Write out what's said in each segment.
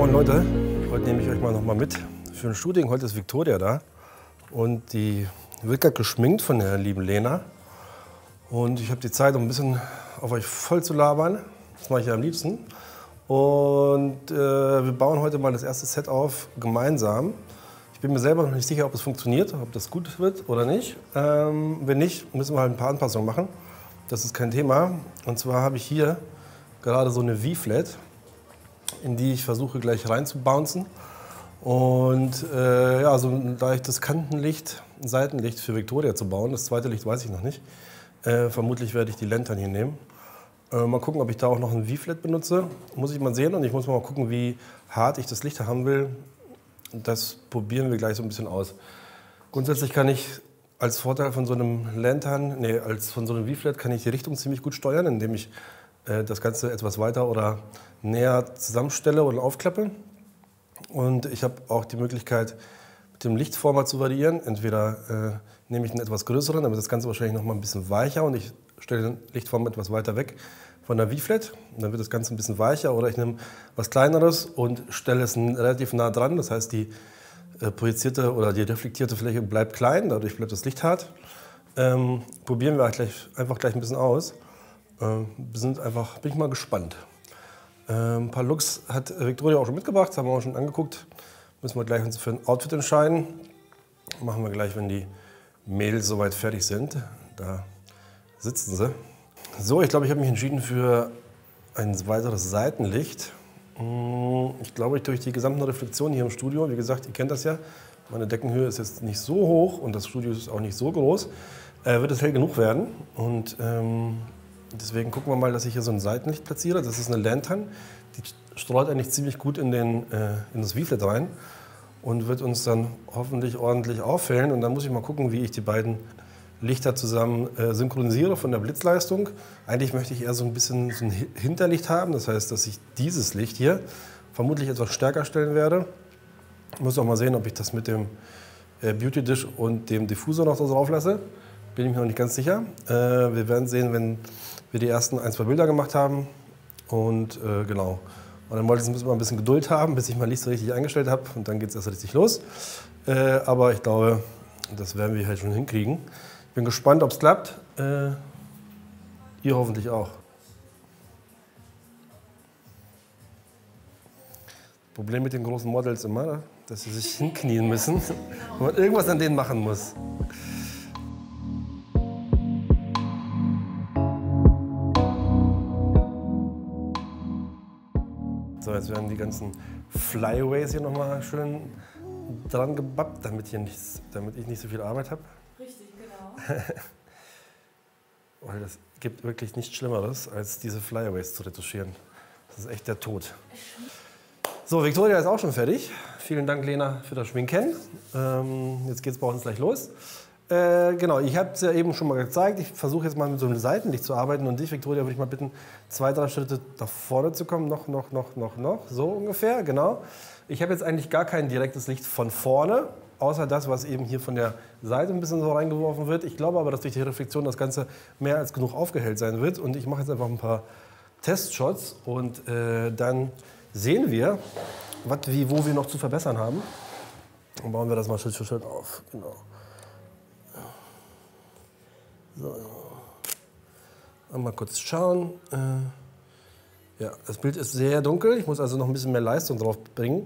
Moin Leute, heute nehme ich euch mal noch mal mit für ein Shooting. Heute ist Victoria da und die wird gerade geschminkt von der lieben Lena. Und ich habe die Zeit, um ein bisschen auf euch voll zu labern. Das mache ich ja am liebsten. Und wir bauen heute mal das erste Set auf, gemeinsam. Ich bin mir selber noch nicht sicher, ob es funktioniert, ob das gut wird oder nicht. Wenn nicht, müssen wir halt ein paar Anpassungen machen. Das ist kein Thema. Und zwar habe ich hier gerade so eine V-Flat, in die ich versuche gleich rein zu bouncen. Und ja, also, da ich das Kantenlicht, Seitenlicht für Victoria zu bauen, das zweite Licht weiß ich noch nicht. Vermutlich werde ich die Lantern hier nehmen. Mal gucken, ob ich da auch noch ein V-Flat benutze. Muss ich mal sehen und ich muss mal gucken, wie hart ich das Licht haben will. Das probieren wir gleich so ein bisschen aus. Grundsätzlich kann ich als Vorteil von so einem von so einem V-Flat kann ich die Richtung ziemlich gut steuern, indem ich das Ganze etwas weiter oder näher zusammenstelle oder aufklappe. Und ich habe auch die Möglichkeit, mit dem Lichtformat zu variieren. Entweder nehme ich einen etwas größeren, dann wird das Ganze wahrscheinlich noch mal ein bisschen weicher und ich stelle den Lichtformat etwas weiter weg von der V-Flat. Dann wird das Ganze ein bisschen weicher, oder ich nehme was Kleineres und stelle es relativ nah dran. Das heißt, die projizierte oder die reflektierte Fläche bleibt klein, dadurch bleibt das Licht hart. Probieren wir einfach gleich ein bisschen aus. Bin ich mal gespannt. Ein paar Looks hat Victoria auch schon mitgebracht, haben wir auch schon angeguckt. Müssen wir gleich uns für ein Outfit entscheiden. Machen wir gleich, wenn die Mädels soweit fertig sind. Da sitzen sie. So, ich glaube, ich habe mich entschieden für ein weiteres Seitenlicht. Ich glaube, durch die gesamte Reflexion hier im Studio, wie gesagt, ihr kennt das ja, meine Deckenhöhe ist jetzt nicht so hoch und das Studio ist auch nicht so groß, wird es hell genug werden. Und deswegen gucken wir mal, dass ich hier so ein Seitenlicht platziere. Das ist eine Lantern, die streut eigentlich ziemlich gut in das V-Flat rein und wird uns dann hoffentlich ordentlich auffällen. Und dann muss ich mal gucken, wie ich die beiden Lichter zusammen synchronisiere von der Blitzleistung. Eigentlich möchte ich eher so ein bisschen so ein Hinterlicht haben. Das heißt, dass ich dieses Licht hier vermutlich etwas stärker stellen werde. Ich muss auch mal sehen, ob ich das mit dem Beauty Dish und dem Diffusor noch so drauf lasse. Bin ich mir noch nicht ganz sicher. Wir werden sehen, wenn wir die ersten 1, 2 Bilder gemacht haben. Und genau. Und dann müssen wir ein bisschen Geduld haben, bis ich mein Licht so richtig eingestellt habe. Und dann geht es erst richtig los. Aber ich glaube, das werden wir halt schon hinkriegen. Ich bin gespannt, ob es klappt. Ihr hoffentlich auch. Problem mit den großen Models immer, dass sie sich hinknien müssen und man irgendwas an denen machen muss. So, jetzt werden die ganzen Flyaways hier nochmal schön dran gebappt, damit ich nicht so viel Arbeit habe. Richtig, genau. Weil das gibt wirklich nichts Schlimmeres, als diese Flyaways zu retuschieren. Das ist echt der Tod. So, Victoria ist auch schon fertig. Vielen Dank, Lena, für das Schminken. Jetzt geht es bei uns gleich los. Genau, ich habe es ja eben schon mal gezeigt. Ich versuche jetzt mal mit so einem Seitenlicht zu arbeiten. Und dich, Victoria, würde ich mal bitten, 2, 3 Schritte nach vorne zu kommen. Noch. So ungefähr, genau. Ich habe jetzt eigentlich gar kein direktes Licht von vorne, außer das, was eben hier von der Seite ein bisschen so reingeworfen wird. Ich glaube aber, dass durch die Reflexion das Ganze mehr als genug aufgehellt sein wird. Und ich mache jetzt einfach ein paar Testshots und dann sehen wir, wo wir noch zu verbessern haben. Dann bauen wir das mal Schritt für Schritt auf. Genau. So. Mal kurz schauen. Ja, das Bild ist sehr dunkel. Ich muss also noch ein bisschen mehr Leistung drauf bringen.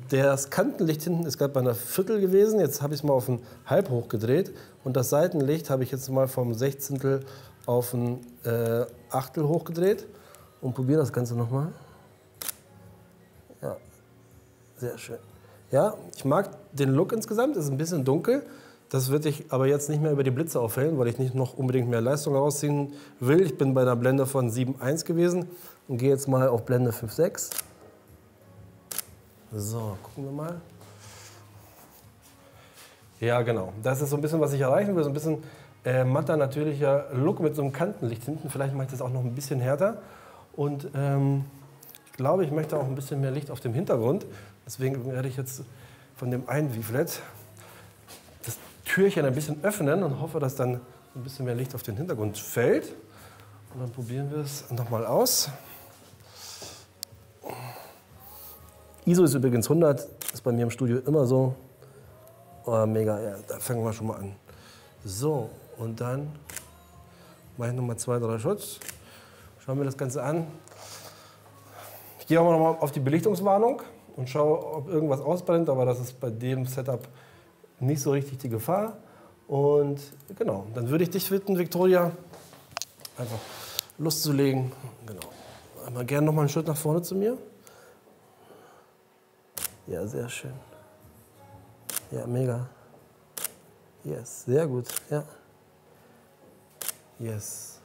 Das Kantenlicht hinten ist gerade bei einer Viertel gewesen. Jetzt habe ich es mal auf ein Halb hochgedreht. Und das Seitenlicht habe ich jetzt mal vom 16. auf ein Achtel hochgedreht. Und probiere das Ganze nochmal. Ja, sehr schön. Ja, ich mag den Look insgesamt. Es ist ein bisschen dunkel. Das wird ich aber jetzt nicht mehr über die Blitze aufhellen, weil ich nicht noch unbedingt mehr Leistung rausziehen will. Ich bin bei einer Blende von 7,1 gewesen und gehe jetzt mal auf Blende 5,6. So, gucken wir mal. Ja, genau. Das ist so ein bisschen, was ich erreichen will. So ein bisschen matter, natürlicher Look mit so einem Kantenlicht hinten. Vielleicht mache ich das auch noch ein bisschen härter. Und ich glaube, ich möchte auch ein bisschen mehr Licht auf dem Hintergrund. Deswegen werde ich jetzt von dem einen V-Flat das Türchen ein bisschen öffnen und hoffe, dass dann ein bisschen mehr Licht auf den Hintergrund fällt. Und dann probieren wir es nochmal aus. ISO ist übrigens 100, ist bei mir im Studio immer so. Oh, mega, ja, da fangen wir schon mal an. So, und dann mache ich nochmal 2, 3 Shots. Schauen wir das Ganze an. Ich gehe auch nochmal auf die Belichtungswarnung und schaue, ob irgendwas ausbrennt, aber das ist bei dem Setup nicht so richtig die Gefahr. Und genau, dann würde ich dich bitten, Victoria, einfach Lust zu legen. Genau. Einmal gerne noch mal einen Schritt nach vorne zu mir. Ja, sehr schön. Ja, mega. Yes, sehr gut. Ja. Yes.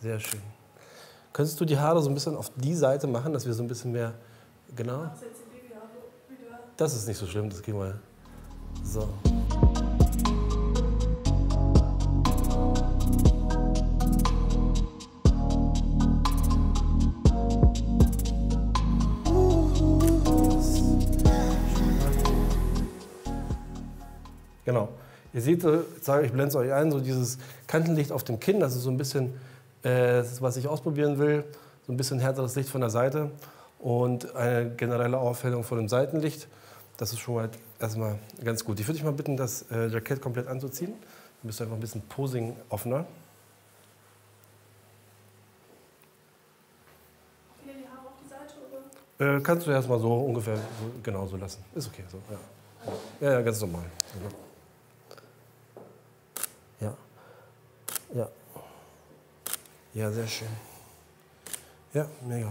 Sehr schön. Könntest du die Haare so ein bisschen auf die Seite machen, dass wir so ein bisschen mehr... Genau. Das ist nicht so schlimm, das kriegen wir. So. Genau. Ihr seht, ich sage, ich blende es euch ein, so dieses Kantenlicht auf dem Kinn, das ist so ein bisschen, das, was ich ausprobieren will, so ein bisschen härteres Licht von der Seite und eine generelle Aufhellung von dem Seitenlicht. Das ist schon mal erstmal ganz gut. Ich würde dich mal bitten, das Jackett komplett anzuziehen. Dann bist du einfach ein bisschen Posing offener. Hier die Haare auf die Seite, oder? Kannst du erstmal so ungefähr so, genau so lassen. Ist okay so. Ja, ja, ganz normal. Ja. Ja. Ja, sehr schön. Ja, mega.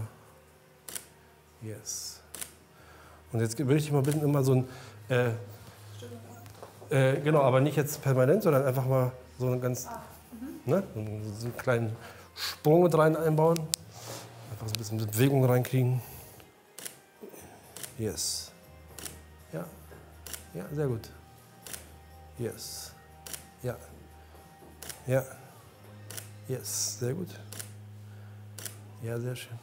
Yes. Und jetzt würde ich dich mal bitten, immer so ein, genau, aber nicht jetzt permanent, sondern einfach mal so einen ganz, ne, so einen kleinen Sprung mit rein einbauen. Einfach so ein bisschen Bewegung reinkriegen. Yes. Ja. Ja, sehr gut. Yes. Ja. Ja. Yes, sehr gut. Ja, sehr schön.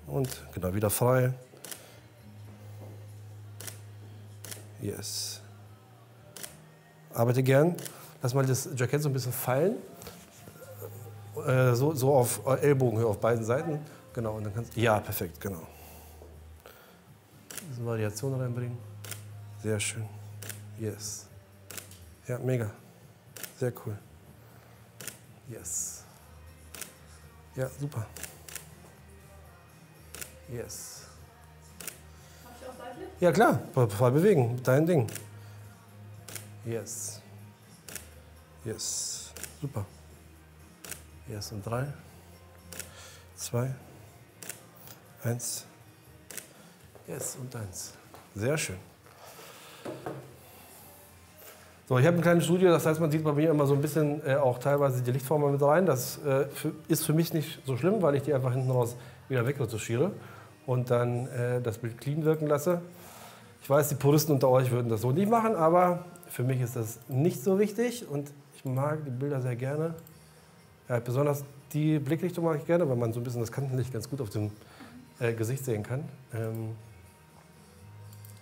Und genau, wieder frei. Yes. Arbeite gern. Lass mal das Jackett so ein bisschen fallen. So auf Ellbogenhöhe auf beiden Seiten. Genau, und dann kannst du. Ja, perfekt, genau. Diese Variation reinbringen. Sehr schön. Yes. Ja, mega. Sehr cool. Yes. Ja, super. Yes. Mach ich auch seitlich? Ja, klar. Voll bewegen. Dein Ding. Yes. Yes. Super. Yes. Und 3, 2, 1. Yes. Und 1. Sehr schön. So, ich habe ein kleines Studio, das heißt, man sieht bei mir immer so ein bisschen auch teilweise die Lichtformer mit rein. Das ist für mich nicht so schlimm, weil ich die einfach hinten raus wieder wegretuschiere und dann das Bild clean wirken lasse. Ich weiß, die Puristen unter euch würden das so nicht machen, aber für mich ist das nicht so wichtig und ich mag die Bilder sehr gerne. Ja, besonders die Blickrichtung mag ich gerne, weil man so ein bisschen das Kantenlicht ganz gut auf dem Gesicht sehen kann.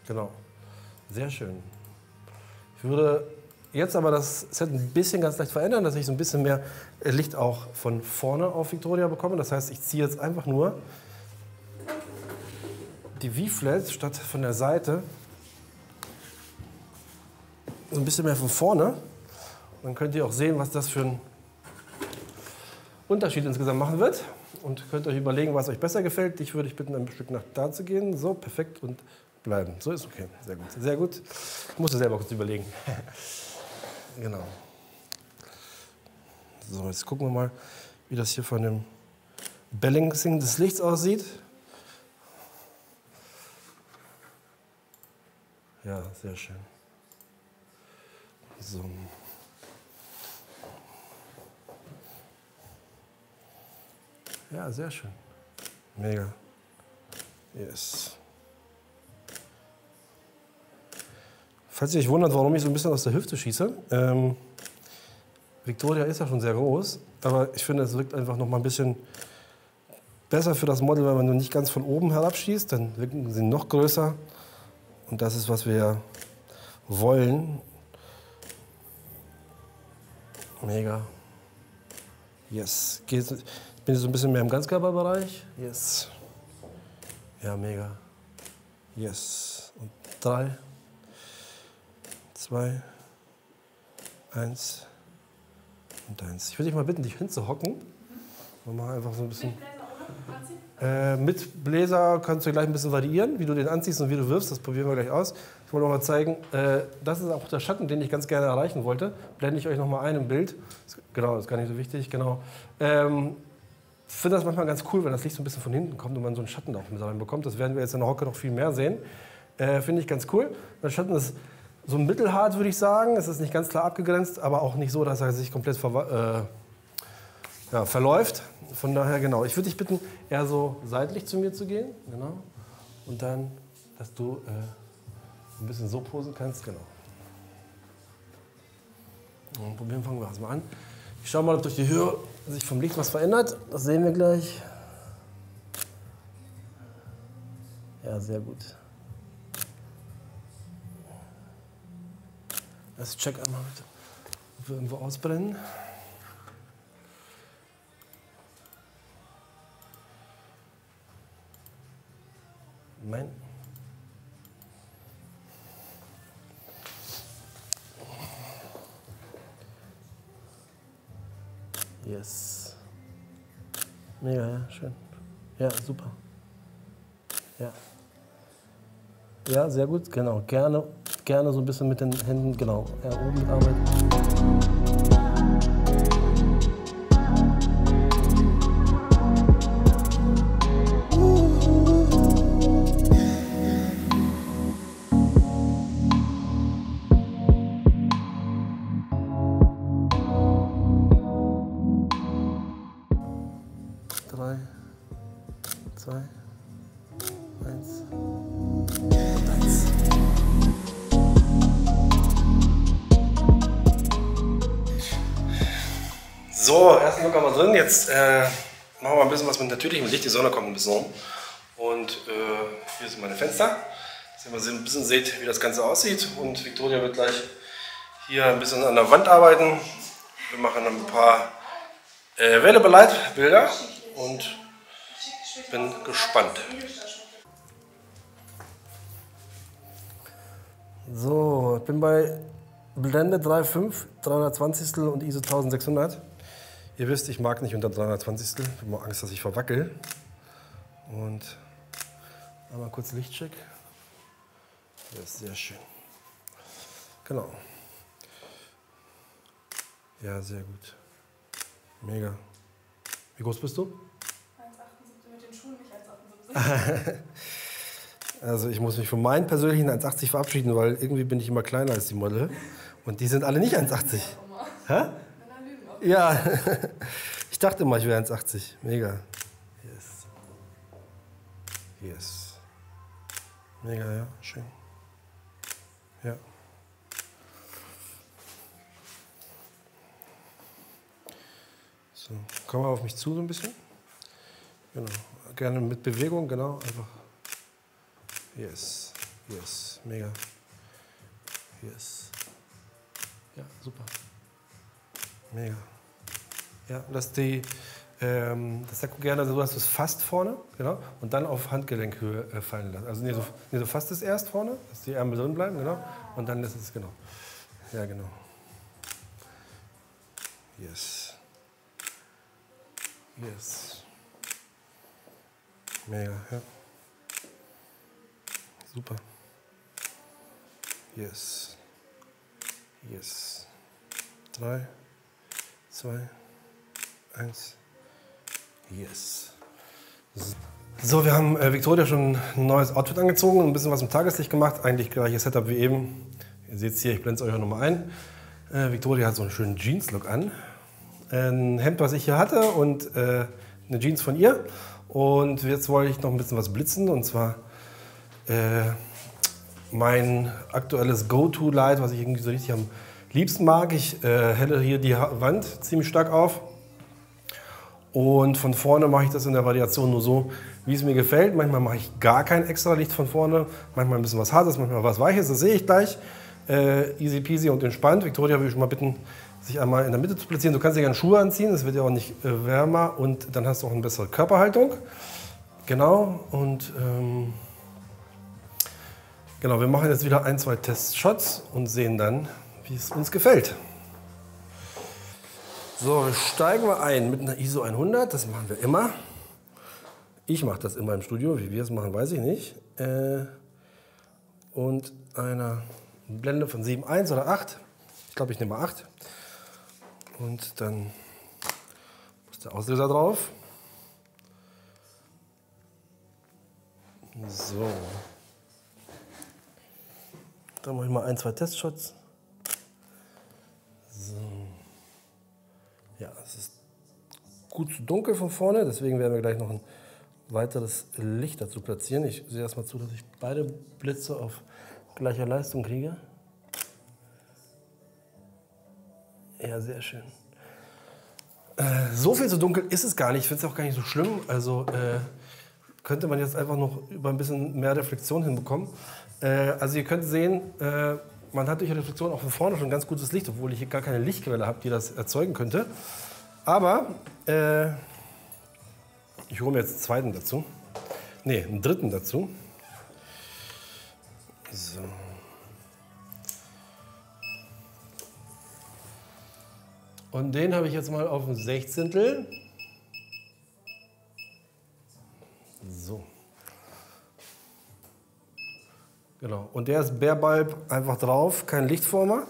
Genau, sehr schön. Ich würde jetzt aber das Set ein bisschen ganz leicht verändern, dass ich so ein bisschen mehr Licht auch von vorne auf Victoria bekomme. Das heißt, ich ziehe jetzt einfach nur die V-Flat statt von der Seite so ein bisschen mehr von vorne. Und dann könnt ihr auch sehen, was das für einen Unterschied insgesamt machen wird. Und könnt euch überlegen, was euch besser gefällt. Dich würde ich bitten, ein Stück nach da zu gehen. So, perfekt und bleiben. So ist okay. Sehr gut. Sehr gut. Ich musste selber kurz überlegen. Genau. So, jetzt gucken wir mal, wie das hier von dem Balancing des Lichts aussieht. Ja, sehr schön. So. Ja, sehr schön. Mega. Yes. Falls ihr euch wundert, warum ich so ein bisschen aus der Hüfte schieße, Victoria ist ja schon sehr groß, aber ich finde, es wirkt einfach noch mal ein bisschen besser für das Model, wenn man nur nicht ganz von oben herabschießt, dann wirken sie noch größer und das ist, was wir ja wollen. Mega. Yes. Ich bin jetzt so ein bisschen mehr im Ganzkörperbereich. Yes. Ja, mega. Yes. Und 3, 2, 1 und 1. Ich würde dich mal bitten, dich hinzuhocken. Wir machen einfach so ein bisschen. Mit Bläser kannst du gleich ein bisschen variieren, wie du den anziehst und wie du wirfst. Das probieren wir gleich aus. Ich wollte noch mal zeigen, das ist auch der Schatten, den ich ganz gerne erreichen wollte. Blende ich euch noch mal ein im Bild. Genau, das ist gar nicht so wichtig. Genau. Ich finde das manchmal ganz cool, wenn das Licht so ein bisschen von hinten kommt und man so einen Schatten da auch mit reinbekommt. Das werden wir jetzt in der Hocke noch viel mehr sehen. Finde ich ganz cool. Der Schatten ist so mittelhart, würde ich sagen. Es ist nicht ganz klar abgegrenzt, aber auch nicht so, dass er sich komplett verläuft. Von daher, genau. Ich würde dich bitten, eher so seitlich zu mir zu gehen. Genau. Und dann, dass du ein bisschen so posen kannst. Genau. Und probieren, fangen wir erstmal an. Ich schaue mal, ob durch die Höhe sich vom Licht was verändert. Das sehen wir gleich. Ja, sehr gut. Jetzt check einmal, ob wir irgendwo ausbrennen. Nein. Yes. Mega, ja, schön. Ja, super. Ja. Ja, sehr gut, genau. Gerne so ein bisschen mit den Händen, genau, eher oben mitarbeiten. 3, 2, 1. So, ersten Look haben wir drin. Jetzt machen wir ein bisschen was mit natürlichem Licht. Die Sonne kommt ein bisschen um. Und hier sind meine Fenster, dass ihr ein bisschen seht, wie das Ganze aussieht. Und Victoria wird gleich hier ein bisschen an der Wand arbeiten. Wir machen ein paar Available Light Bilder und bin gespannt. So, ich bin bei Blende 3.5, 320 und ISO 1600. Ihr wisst, ich mag nicht unter 320. Ich habe immer Angst, dass ich verwackel. Und einmal kurz Lichtcheck. Das ist sehr schön. Genau. Ja, sehr gut. Mega. Wie groß bist du? 1,78 mit den Schuhen, nicht 1,78. Also ich muss mich von meinen persönlichen 1,80 verabschieden, weil irgendwie bin ich immer kleiner als die Model. Und die sind alle nicht 1,80. Hä? Ja, ich dachte immer, ich wäre 1,80. Mega. Yes. Yes. Mega, ja, schön. Ja. So, komm mal auf mich zu so ein bisschen. Genau. Gerne mit Bewegung, genau. Einfach. Yes. Yes. Mega. Yes. Ja, super. Mega. Ja, das sagst du gerne, also du hast es fast vorne, genau, und dann auf Handgelenkhöhe fallen lassen. Also du fasst es erst vorne, dass die Ärmel drin bleiben, genau, und dann lässt es, genau. Ja, genau. Yes. Yes. Mega, ja. Super. Yes. Yes. 3, 2, 1. Yes. So, wir haben Victoria schon ein neues Outfit angezogen und ein bisschen was im Tageslicht gemacht. Eigentlich gleiches Setup wie eben. Ihr seht es hier, ich blende es euch auch nochmal ein. Victoria hat so einen schönen Jeans-Look an. Ein Hemd, was ich hier hatte, und eine Jeans von ihr. Und jetzt wollte ich noch ein bisschen was blitzen, und zwar mein aktuelles Go-To-Light, was ich irgendwie so richtig am liebsten mag. Ich helle hier die Wand ziemlich stark auf. Und von vorne mache ich das in der Variation nur so, wie es mir gefällt. Manchmal mache ich gar kein extra Licht von vorne. Manchmal ein bisschen was Hartes, manchmal was Weiches. Das sehe ich gleich. Easy peasy und entspannt. Victoria will ich schon mal bitten, sich einmal in der Mitte zu platzieren. Du kannst dir gerne Schuhe anziehen, das wird ja auch nicht wärmer. Und dann hast du auch eine bessere Körperhaltung. Genau, und genau, wir machen jetzt wieder 1, 2 Testshots und sehen dann, wie es uns gefällt. So, steigen wir ein mit einer ISO 100, das machen wir immer. Ich mache das immer im Studio, wie wir es machen, weiß ich nicht. Und einer Blende von 7.1 oder 8. Ich glaube, ich nehme mal 8. Und dann muss der Auslöser drauf. So. Dann mache ich mal 1, 2 Testshots. So. Ja, es ist gut zu dunkel von vorne, deswegen werden wir gleich noch ein weiteres Licht dazu platzieren. Ich sehe erstmal zu, dass ich beide Blitze auf gleicher Leistung kriege. Ja, sehr schön. So viel zu dunkel ist es gar nicht. Ich finde es auch gar nicht so schlimm. Also könnte man jetzt einfach noch über ein bisschen mehr Reflexion hinbekommen. Also ihr könnt sehen, man hat durch die Reflexion auch von vorne schon ganz gutes Licht, obwohl ich hier gar keine Lichtquelle habe, die das erzeugen könnte. Aber ich hole mir jetzt einen zweiten dazu. Ne, einen dritten dazu. So. Und den habe ich jetzt mal auf ein Sechzehntel. So. Genau. Und der ist Bare Bulb einfach drauf, kein Lichtformer.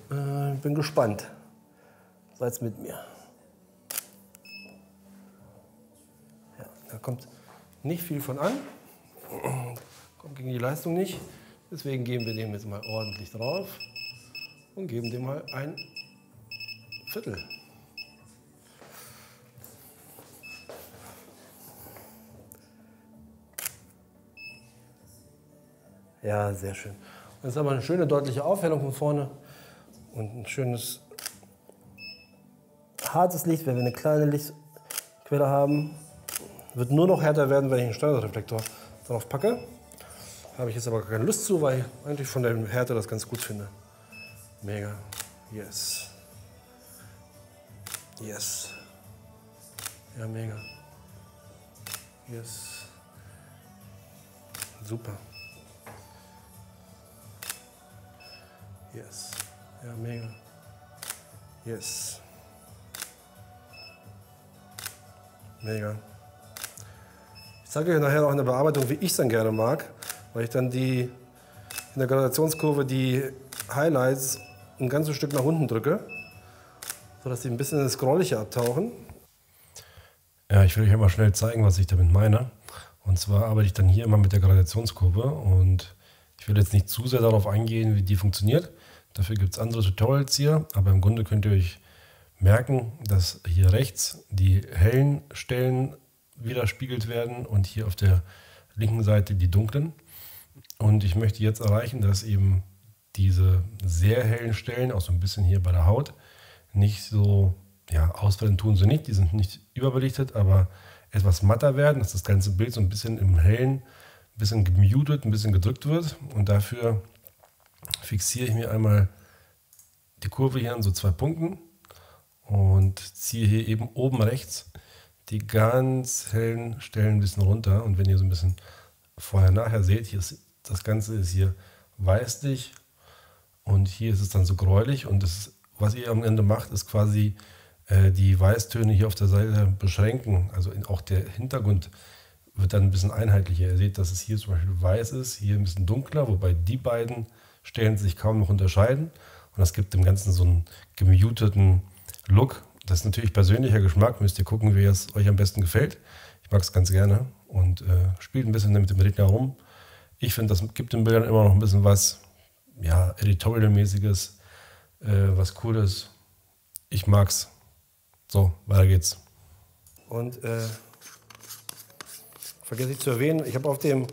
Bin gespannt. Seid's mit mir. Ja, da kommt nicht viel von an. Kommt gegen die Leistung nicht. Deswegen geben wir dem jetzt mal ordentlich drauf und geben dem mal ein Viertel. Ja, sehr schön. Das ist aber eine schöne deutliche Aufhellung von vorne und ein schönes hartes Licht. Wenn wir eine kleine Lichtquelle haben, wird nur noch härter werden, wenn ich einen Standardreflektor drauf packe. Habe ich jetzt aber keine Lust zu, weil ich eigentlich von der Härte das ganz gut finde. Mega. Yes. Yes. Ja, mega. Yes. Super. Yes. Ja, mega. Yes. Mega. Ich zeige euch nachher noch eine Bearbeitung, wie ich es dann gerne mag, weil ich dann in der Gradationskurve die Highlights ein ganzes Stück nach unten drücke, sodass sie ein bisschen ins Gräuliche abtauchen. Ja, ich will euch mal schnell zeigen, was ich damit meine. Und zwar arbeite ich dann hier immer mit der Gradationskurve und ich will jetzt nicht zu sehr darauf eingehen, wie die funktioniert. Dafür gibt es andere Tutorials hier, aber im Grunde könnt ihr euch merken, dass hier rechts die hellen Stellen widerspiegelt werden und hier auf der linken Seite die dunklen. Und ich möchte jetzt erreichen, dass eben diese sehr hellen Stellen, auch so ein bisschen hier bei der Haut, nicht so, ja, ausfallen tun sie nicht, die sind nicht überbelichtet, aber etwas matter werden, dass das ganze Bild so ein bisschen im Hellen, ein bisschen gemutet, ein bisschen gedrückt wird. Und dafür fixiere ich mir einmal die Kurve hier an so 2 Punkten und ziehe hier eben oben rechts die ganz hellen Stellen ein bisschen runter. Und wenn ihr so ein bisschen vorher-nachher seht, hier ist, das Ganze ist hier weißlich und hier ist es dann so gräulich. Und das, was ihr am Ende macht, ist quasi die Weißtöne hier auf der Seite beschränken. Also auch der Hintergrund wird dann ein bisschen einheitlicher. Ihr seht, dass es hier zum Beispiel weiß ist, hier ein bisschen dunkler, wobei die beiden Stellen sich kaum noch unterscheiden. Und das gibt dem Ganzen so einen gemuteten Look. Das ist natürlich persönlicher Geschmack, müsst ihr gucken, wie es euch am besten gefällt. Ich mag es ganz gerne und spielt ein bisschen mit dem Regler rum. Ich finde, das gibt den Bildern immer noch ein bisschen was, ja, Editorial-mäßiges, was Cooles. Ich mag's. So, weiter geht's. Und vergesse ich zu erwähnen, ich habe auf dem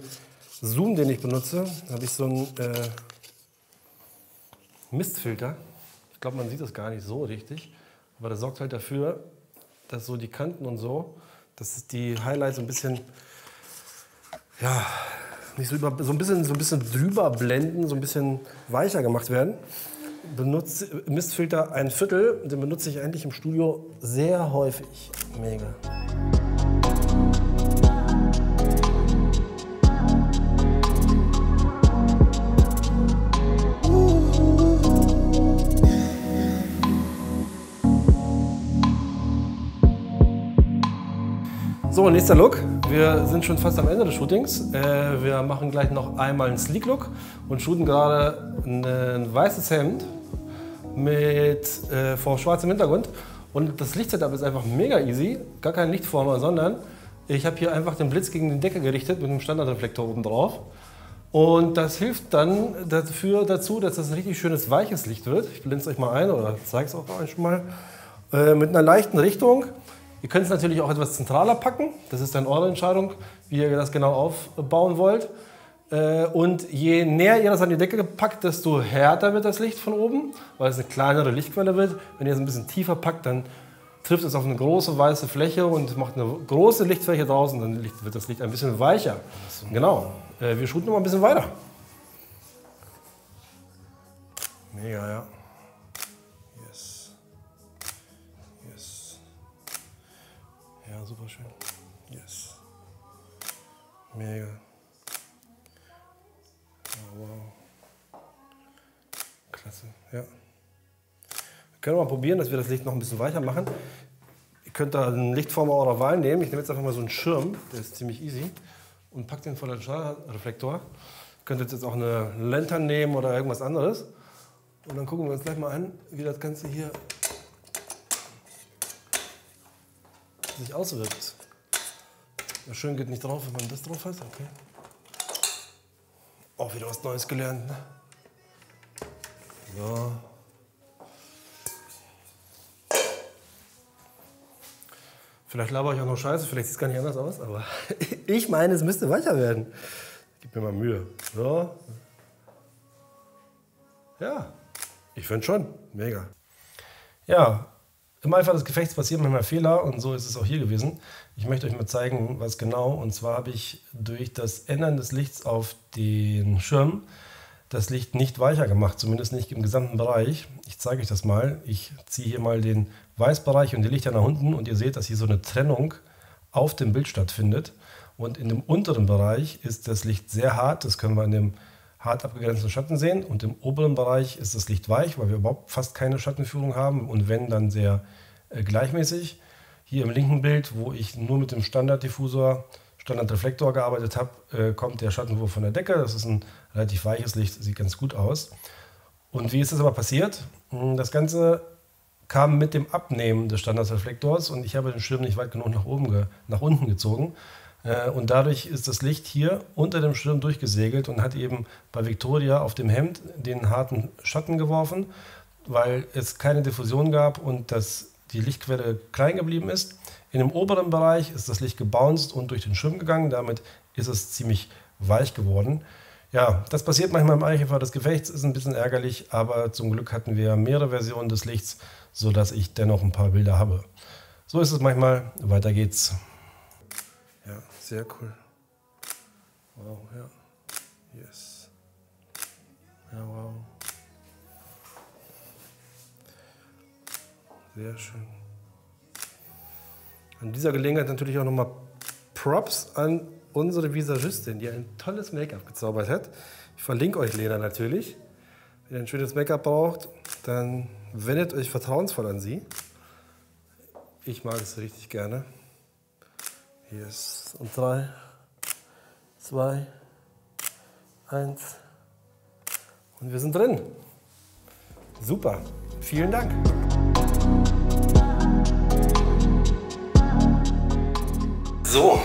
Zoom, den ich benutze, habe ich so einen Mistfilter. Ich glaube, man sieht das gar nicht so richtig, aber das sorgt halt dafür, dass so die Kanten und so, dass die Highlights so ein bisschen, ja, nicht so so ein bisschen drüber blenden, so ein bisschen weicher gemacht werden. Mistfilter 1/4, den benutze ich eigentlich im Studio sehr häufig. Mega. So, nächster Look. Wir sind schon fast am Ende des Shootings. Wir machen gleich noch einmal einen Sleek Look und shooten gerade ein weißes Hemd mit vor schwarzem Hintergrund. Und das Lichtsetup ist einfach mega easy, gar kein Lichtformer, sondern ich habe hier einfach den Blitz gegen die Decke gerichtet mit einem Standardreflektor oben drauf. Und das hilft dann dazu, dass das ein richtig schönes weiches Licht wird. Ich blende es euch mal ein oder zeige es auch euch mal. Mit einer leichten Richtung. Ihr könnt es natürlich auch etwas zentraler packen. Das ist dann eure Entscheidung, wie ihr das genau aufbauen wollt. Und je näher ihr das an die Decke packt, desto härter wird das Licht von oben, weil es eine kleinere Lichtquelle wird. Wenn ihr es ein bisschen tiefer packt, dann trifft es auf eine große weiße Fläche und macht eine große Lichtfläche draußen. Dann wird das Licht ein bisschen weicher. Genau. Wir shooten noch mal ein bisschen weiter. Mega, ja. Ja, super schön. Yes. Mega. Oh, wow. Klasse, ja. Wir können mal probieren, dass wir das Licht noch ein bisschen weicher machen. Ihr könnt da einen Lichtformer eurer Wahl nehmen. Ich nehme jetzt einfach mal so einen Schirm, der ist ziemlich easy. Und packt den vor den Reflektor. Ihr könnt jetzt auch eine Lantern nehmen oder irgendwas anderes. Und dann gucken wir uns gleich mal an, wie das Ganze hier sich auswirkt. Ja, schön geht nicht drauf, wenn man das drauf hat. Okay. Auch wieder was Neues gelernt. Ne? So. Vielleicht laber ich auch noch Scheiße, vielleicht sieht es gar nicht anders aus, aber ich meine, es müsste weicher werden. Gib mir mal Mühe. So. Ja, ich finde schon. Mega. Ja. Im Eifer des Gefechts passieren manchmal Fehler und so ist es auch hier gewesen. Ich möchte euch mal zeigen, was genau. Und zwar habe ich durch das Ändern des Lichts auf den Schirm das Licht nicht weicher gemacht, zumindest nicht im gesamten Bereich. Ich zeige euch das mal. Ich ziehe hier mal den Weißbereich und die Lichter nach unten und ihr seht, dass hier so eine Trennung auf dem Bild stattfindet. Und in dem unteren Bereich ist das Licht sehr hart, das können wir in dem hart abgegrenzten Schatten sehen. Und im oberen Bereich ist das Licht weich, weil wir überhaupt fast keine Schattenführung haben und wenn, dann sehr gleichmäßig. Hier im linken Bild, wo ich nur mit dem Standarddiffusor, Standardreflektor gearbeitet habe, kommt der Schattenwurf von der Decke. Das ist ein relativ weiches Licht, sieht ganz gut aus. Und wie ist das aber passiert? Das Ganze kam mit dem Abnehmen des Standardreflektors und ich habe den Schirm nicht weit genug nach unten gezogen. Und dadurch ist das Licht hier unter dem Schirm durchgesegelt und hat eben bei Victoria auf dem Hemd den harten Schatten geworfen, weil es keine Diffusion gab und die Lichtquelle klein geblieben ist. In dem oberen Bereich ist das Licht gebounced und durch den Schirm gegangen, damit ist es ziemlich weich geworden. Ja, das passiert manchmal im Eifer des Gefechts, ist ein bisschen ärgerlich, aber zum Glück hatten wir mehrere Versionen des Lichts, sodass ich dennoch ein paar Bilder habe. So ist es manchmal, weiter geht's. Ja, sehr cool. Wow, ja. Yes. Ja, wow. Sehr schön. An dieser Gelegenheit natürlich auch nochmal Props an unsere Visagistin, die ein tolles Make-up gezaubert hat. Ich verlinke euch Lena natürlich. Wenn ihr ein schönes Make-up braucht, dann wendet euch vertrauensvoll an sie. Ich mag es richtig gerne. Yes. Und 3, 2, 1. Und wir sind drin. Super. Vielen Dank. So,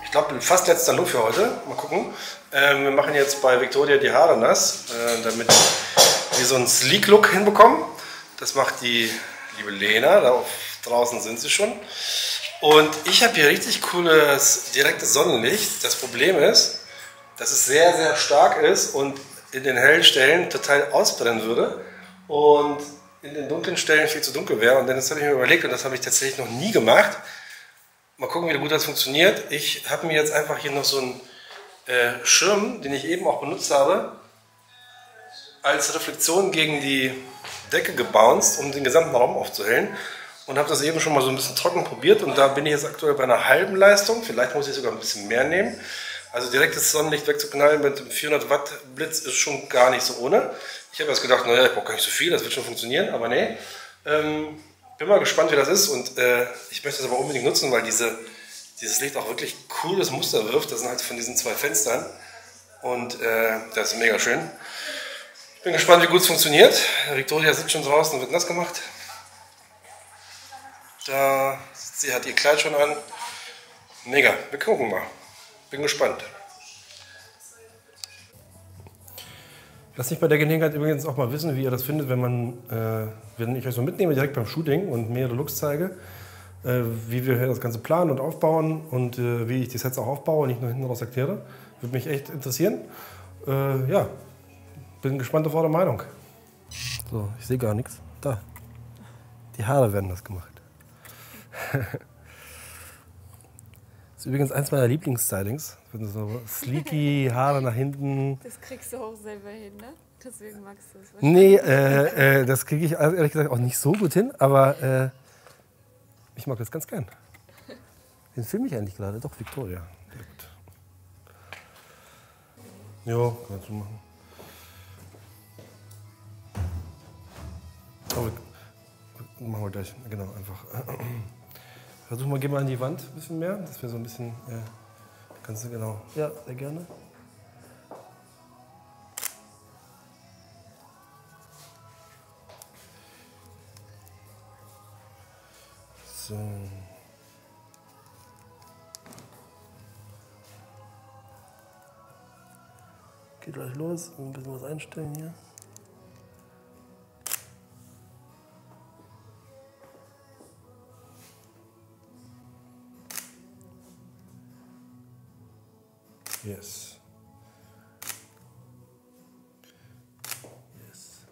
ich glaube, fast letzter Look für heute. Mal gucken. Wir machen jetzt bei Victoria die Haare nass, damit wir so einen Sleek-Look hinbekommen. Das macht die liebe Lena. Da draußen sind sie schon. Und ich habe hier richtig cooles direktes Sonnenlicht. Das Problem ist, dass es sehr, sehr stark ist und in den hellen Stellen total ausbrennen würde. Und in den dunklen Stellen viel zu dunkel wäre. Und das habe ich mir überlegt und das habe ich tatsächlich noch nie gemacht. Mal gucken, wie gut das funktioniert. Ich habe mir jetzt einfach hier noch so einen Schirm, den ich eben auch benutzt habe, als Reflexion gegen die Decke gebounced, um den gesamten Raum aufzuhellen. Und habe das eben schon mal so ein bisschen trocken probiert. Und da bin ich jetzt aktuell bei einer halben Leistung. Vielleicht muss ich sogar ein bisschen mehr nehmen. Also direktes Sonnenlicht wegzuknallen mit einem 400 Watt Blitz ist schon gar nicht so ohne. Ich habe erst gedacht, naja, ich brauche gar nicht so viel, das wird schon funktionieren, aber nee. Bin Bin mal gespannt, wie das ist und ich möchte das aber unbedingt nutzen, weil dieses Licht auch wirklich cooles Muster wirft. Das sind halt von diesen 2 Fenstern und das ist mega schön. Ich bin gespannt, wie gut es funktioniert. Victoria sitzt schon draußen und wird nass gemacht. Da, sie hat ihr Kleid schon an. Mega, wir gucken mal. Bin gespannt. Lasst mich bei der Gelegenheit übrigens auch mal wissen, wie ihr das findet, wenn ich euch so mitnehme direkt beim Shooting und mehrere Looks zeige, wie wir das Ganze planen und aufbauen und wie ich die Sets auch aufbaue und nicht nur hinten raus erkläre. Würde mich echt interessieren. Ja, bin gespannt auf eure Meinung. So, ich sehe gar nichts. Da. Die Haare werden das gemacht. Das ist übrigens eins meiner Lieblingsstylings. So sleeky Haare nach hinten. Das kriegst du auch selber hin, ne? Deswegen magst du es. Nee, das kriege ich ehrlich gesagt auch nicht so gut hin, aber ich mag das ganz gern. Den filme ich eigentlich gerade. Doch, Victoria. Sehr gut. Ja, kannst du machen. Oh, machen wir gleich. Genau, einfach. Versuch mal, geh mal an die Wand ein bisschen mehr, dass wir so ein bisschen. Kannst du genau. Ja, sehr gerne. So. Geht gleich los. Ein bisschen was einstellen hier. Yes. Yes.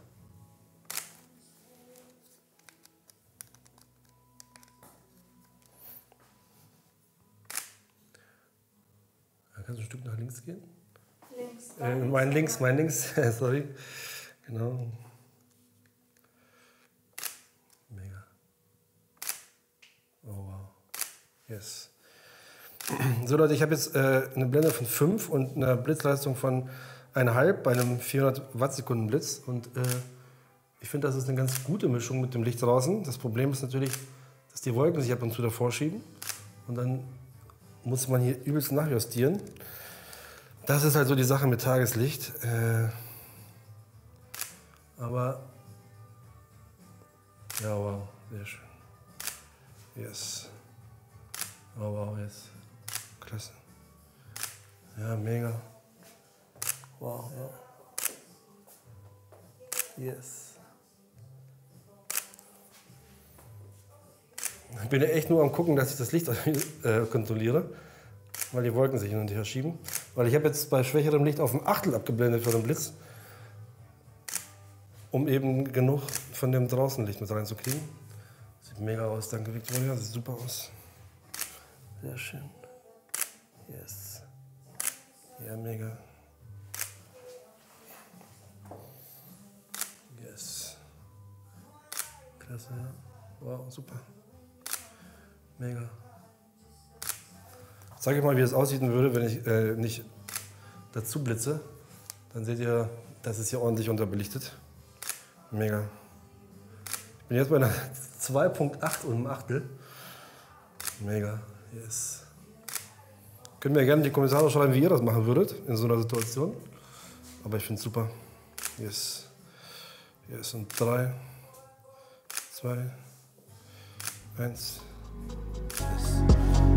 Da kannst du ein Stück nach links gehen? Links. Mein links, sorry. Genau. Mega. Oh wow. Yes. So Leute, ich habe jetzt eine Blende von 5 und eine Blitzleistung von 1,5 bei einem 400 Wattsekunden Blitz. Und ich finde, das ist eine ganz gute Mischung mit dem Licht draußen. Das Problem ist natürlich, dass die Wolken sich ab und zu davor schieben. Und dann muss man hier übelst nachjustieren. Das ist halt so die Sache mit Tageslicht. Aber ja, wow, sehr schön. Yes. Oh wow, yes. Klasse. Ja, mega. Wow, ja. Yes. Ich bin ja echt nur am gucken, dass ich das Licht kontrolliere, weil die Wolken sich hin und her schieben. Weil ich habe jetzt bei schwächerem Licht auf dem Achtel abgeblendet für den Blitz, um eben genug von dem Draußenlicht mit reinzukriegen. Sieht mega aus, danke Victoria, sieht super aus. Sehr schön. Yes. Ja, mega. Yes. Klasse, ja. Wow, super. Mega. Sag ich mal, wie es aussehen würde, wenn ich nicht dazu blitze. Dann seht ihr, das ist hier ordentlich unterbelichtet. Mega. Ich bin jetzt bei einer 2,8 und einem Achtel. Mega. Yes. Könnt mir gerne in die Kommentare schreiben, wie ihr das machen würdet in so einer Situation. Aber ich finde es super. Yes. Yes. Und 3, 2, 1. Yes.